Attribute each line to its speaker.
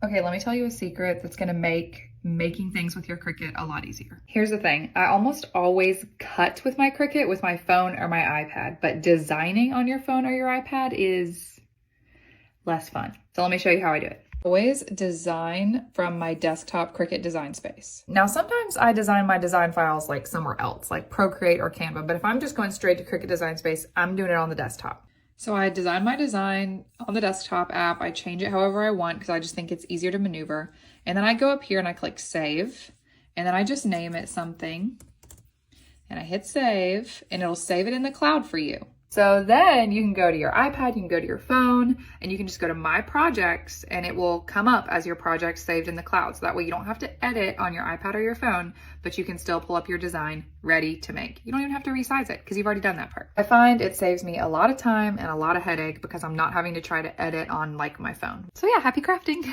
Speaker 1: Okay, let me tell you a secret that's gonna make making things with your Cricut a lot easier. Here's the thing, I almost always cut with my Cricut with my phone or my iPad, but designing on your phone or your iPad is less fun. So let me show you how I do it. Always design from my desktop Cricut Design Space. Now, sometimes I design my design files like somewhere else, like Procreate or Canva, but if I'm just going straight to Cricut Design Space, I'm doing it on the desktop. So I design my design on the desktop app. I change it however I want because I just think it's easier to maneuver. And then I go up here and I click save, and then I just name it something, and I hit save, and it'll save it in the cloud for you. So then you can go to your iPad, you can go to your phone, and you can just go to My Projects, and it will come up as your project saved in the cloud. So that way you don't have to edit on your iPad or your phone, but you can still pull up your design ready to make. You don't even have to resize it because you've already done that part. I find it saves me a lot of time and a lot of headache because I'm not having to try to edit on like my phone. So yeah, happy crafting.